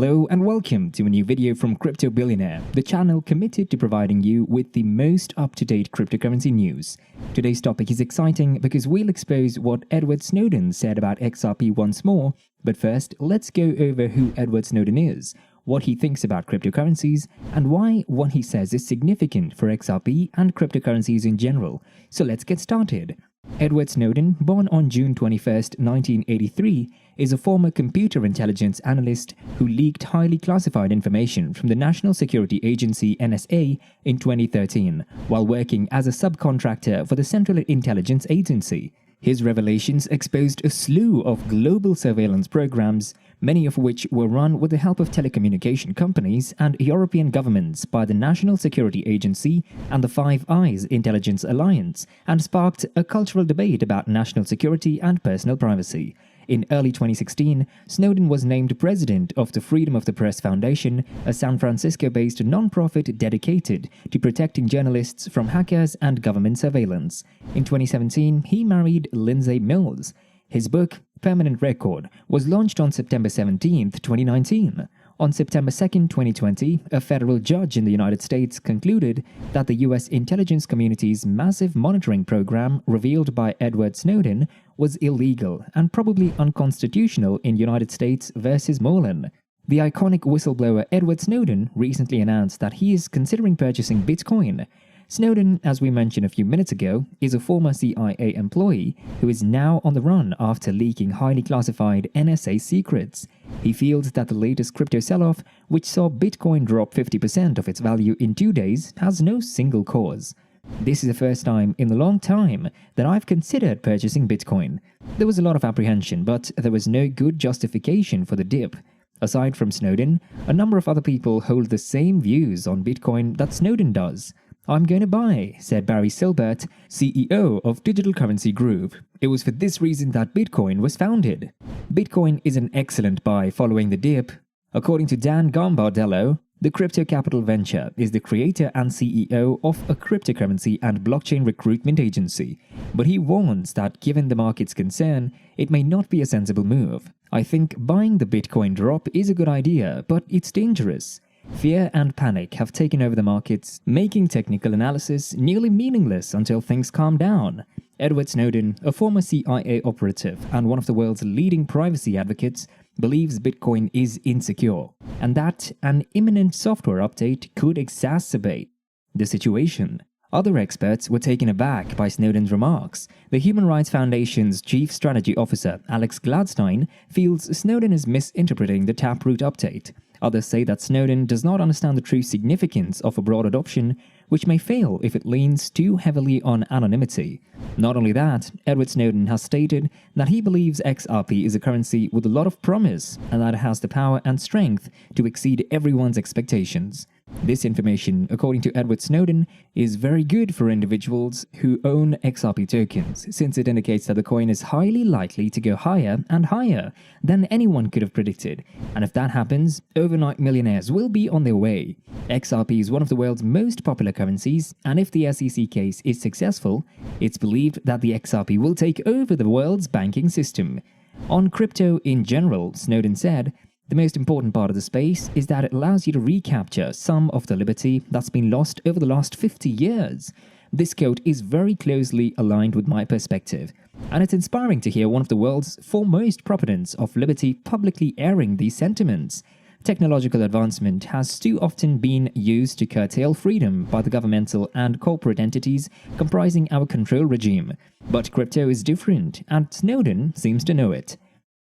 Hello and welcome to a new video from Crypto Billionaire, the channel committed to providing you with the most up-to-date cryptocurrency news. Today's topic is exciting because we'll expose what Edward Snowden said about XRP once more, but first let's go over who Edward Snowden is, what he thinks about cryptocurrencies, and why what he says is significant for XRP and cryptocurrencies in general. So let's get started. Edward Snowden, born on June 21, 1983, is a former computer intelligence analyst who leaked highly classified information from the National Security Agency (NSA) in 2013 while working as a subcontractor for the Central Intelligence Agency. His revelations exposed a slew of global surveillance programs, many of which were run with the help of telecommunication companies and European governments by the National Security Agency and the Five Eyes Intelligence Alliance, and sparked a cultural debate about national security and personal privacy. In early 2016, Snowden was named president of the Freedom of the Press Foundation, a San Francisco-based non-profit dedicated to protecting journalists from hackers and government surveillance. In 2017, he married Lindsay Mills. His book, Permanent Record, was launched on September 17, 2019. On September 2, 2020, a federal judge in the United States concluded that the U.S. intelligence community's massive monitoring program revealed by Edward Snowden was illegal and probably unconstitutional in United States versus Moreland. The iconic whistleblower Edward Snowden recently announced that he is considering purchasing Bitcoin. Snowden, as we mentioned a few minutes ago, is a former CIA employee who is now on the run after leaking highly classified NSA secrets. He feels that the latest crypto sell-off, which saw Bitcoin drop 50% of its value in 2 days, has no single cause. This is the first time in a long time that I've considered purchasing Bitcoin. There was a lot of apprehension, but there was no good justification for the dip. Aside from Snowden, a number of other people hold the same views on Bitcoin that Snowden does. "I'm going to buy," said Barry Silbert, CEO of Digital Currency Group. It was for this reason that Bitcoin was founded. Bitcoin is an excellent buy following the dip. According to Dan Gambardello, the crypto capital venture is the creator and CEO of a cryptocurrency and blockchain recruitment agency, but he warns that given the market's concern, it may not be a sensible move. "I think buying the Bitcoin drop is a good idea, but it's dangerous. Fear and panic have taken over the markets, making technical analysis nearly meaningless until things calm down." Edward Snowden, a former CIA operative and one of the world's leading privacy advocates, believes Bitcoin is insecure, and that an imminent software update could exacerbate the situation. Other experts were taken aback by Snowden's remarks. The Human Rights Foundation's chief strategy officer, Alex Gladstein, feels Snowden is misinterpreting the Taproot update. Others say that Snowden does not understand the true significance of a broad adoption, which may fail if it leans too heavily on anonymity. Not only that, Edward Snowden has stated that he believes XRP is a currency with a lot of promise and that it has the power and strength to exceed everyone's expectations. This information, according to Edward Snowden, is very good for individuals who own XRP tokens, since it indicates that the coin is highly likely to go higher and higher than anyone could have predicted. And if that happens, overnight millionaires will be on their way. XRP is one of the world's most popular currencies, and if the SEC case is successful, it's believed that the XRP will take over the world's banking system. On crypto in general, Snowden said, "The most important part of the space is that it allows you to recapture some of the liberty that's been lost over the last 50 years. This quote is very closely aligned with my perspective, and it's inspiring to hear one of the world's foremost proponents of liberty publicly airing these sentiments. Technological advancement has too often been used to curtail freedom by the governmental and corporate entities comprising our control regime. But crypto is different, and Snowden seems to know it.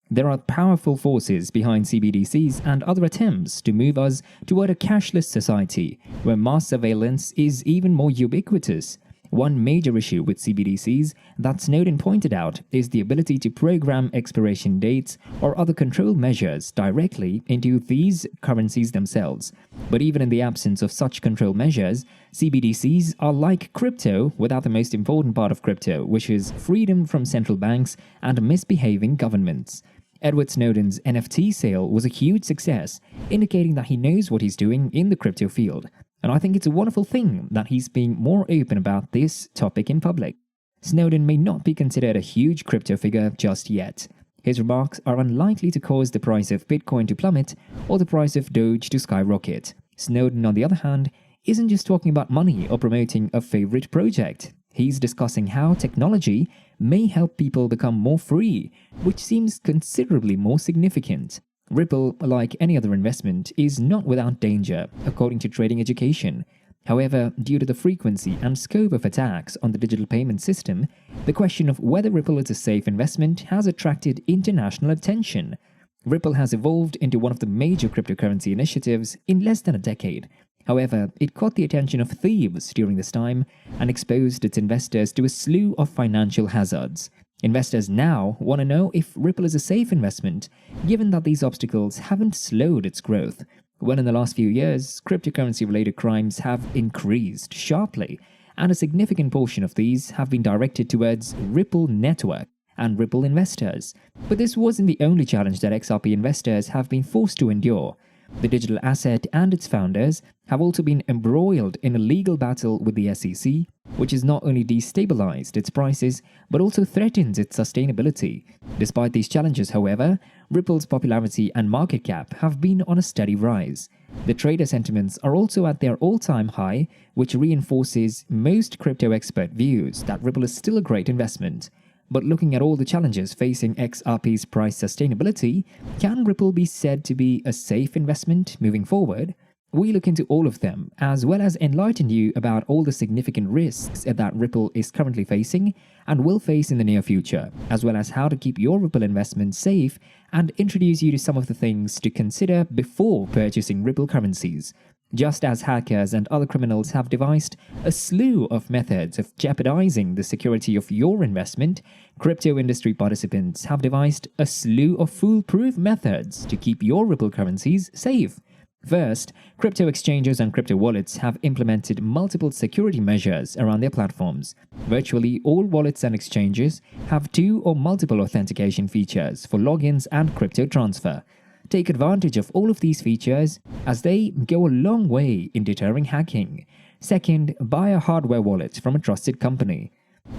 There are powerful forces behind CBDCs and other attempts to move us toward a cashless society, where mass surveillance is even more ubiquitous. One major issue with CBDCs that Snowden pointed out is the ability to program expiration dates or other control measures directly into these currencies themselves. But even in the absence of such control measures, CBDCs are like crypto without the most important part of crypto, which is freedom from central banks and misbehaving governments. Edward Snowden's NFT sale was a huge success, indicating that he knows what he's doing in the crypto field. And I think it's a wonderful thing that he's being more open about this topic in public. Snowden may not be considered a huge crypto figure just yet. His remarks are unlikely to cause the price of Bitcoin to plummet or the price of Doge to skyrocket. Snowden, on the other hand, isn't just talking about money or promoting a favorite project. He's discussing how technology may help people become more free, which seems considerably more significant. Ripple, like any other investment, is not without danger, according to Trading Education. However, due to the frequency and scope of attacks on the digital payment system, the question of whether Ripple is a safe investment has attracted international attention. Ripple has evolved into one of the major cryptocurrency initiatives in less than a decade. However, it caught the attention of thieves during this time and exposed its investors to a slew of financial hazards. Investors now want to know if Ripple is a safe investment, given that these obstacles haven't slowed its growth. When in the last few years, cryptocurrency-related crimes have increased sharply, and a significant portion of these have been directed towards Ripple Network and Ripple investors. But this wasn't the only challenge that XRP investors have been forced to endure. The digital asset and its founders have also been embroiled in a legal battle with the SEC, which has not only destabilized its prices but also threatens its sustainability. Despite these challenges, however, Ripple's popularity and market cap have been on a steady rise. The trader sentiments are also at their all-time high, which reinforces most crypto expert views that Ripple is still a great investment. But looking at all the challenges facing XRP's price sustainability, can Ripple be said to be a safe investment moving forward? We look into all of them, as well as enlighten you about all the significant risks that Ripple is currently facing and will face in the near future, as well as how to keep your Ripple investment safe and introduce you to some of the things to consider before purchasing Ripple currencies. Just as hackers and other criminals have devised a slew of methods of jeopardizing the security of your investment, crypto industry participants have devised a slew of foolproof methods to keep your Ripple currencies safe. First, crypto exchanges and crypto wallets have implemented multiple security measures around their platforms. Virtually all wallets and exchanges have 2 or multiple authentication features for logins and crypto transfer. Take advantage of all of these features as they go a long way in deterring hacking. Second, buy a hardware wallet from a trusted company.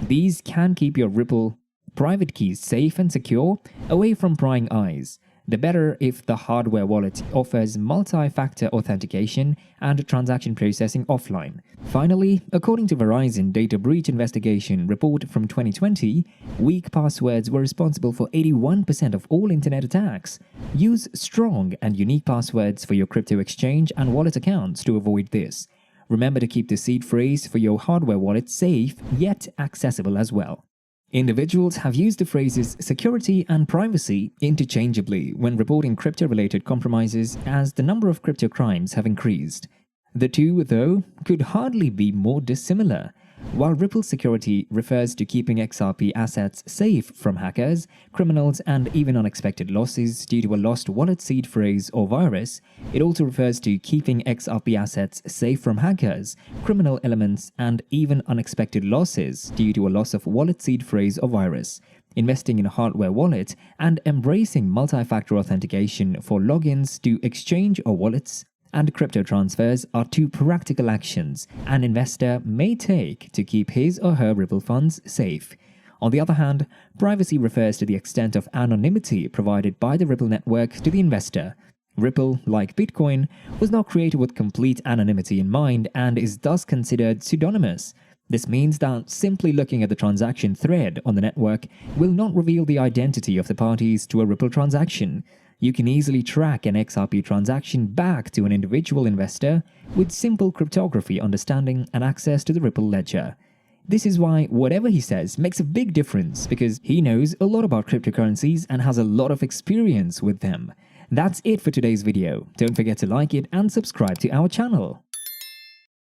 These can keep your Ripple private keys safe and secure away from prying eyes. The better if the hardware wallet offers multi-factor authentication and transaction processing offline. Finally, according to Verizon Data Breach Investigation report from 2020, weak passwords were responsible for 81% of all internet attacks. Use strong and unique passwords for your crypto exchange and wallet accounts to avoid this. Remember to keep the seed phrase for your hardware wallet safe yet accessible as well. Individuals have used the phrases security and privacy interchangeably when reporting crypto-related compromises as the number of crypto crimes have increased. The two, though, could hardly be more dissimilar. While Ripple security refers to keeping XRP assets safe from hackers, criminals, and even unexpected losses due to a lost wallet seed phrase or virus, it also refers to keeping XRP assets safe from hackers, criminal elements, and even unexpected losses due to a loss of wallet seed phrase or virus. Investing in a hardware wallet and embracing multi-factor authentication for logins to exchange or wallets and crypto transfers are 2 practical actions an investor may take to keep his or her Ripple funds safe. On the other hand, privacy refers to the extent of anonymity provided by the Ripple network to the investor. Ripple, like Bitcoin, was not created with complete anonymity in mind and is thus considered pseudonymous. This means that simply looking at the transaction thread on the network will not reveal the identity of the parties to a Ripple transaction. You can easily track an XRP transaction back to an individual investor with simple cryptography understanding and access to the Ripple ledger. This is why whatever he says makes a big difference because he knows a lot about cryptocurrencies and has a lot of experience with them. That's it for today's video. Don't forget to like it and subscribe to our channel.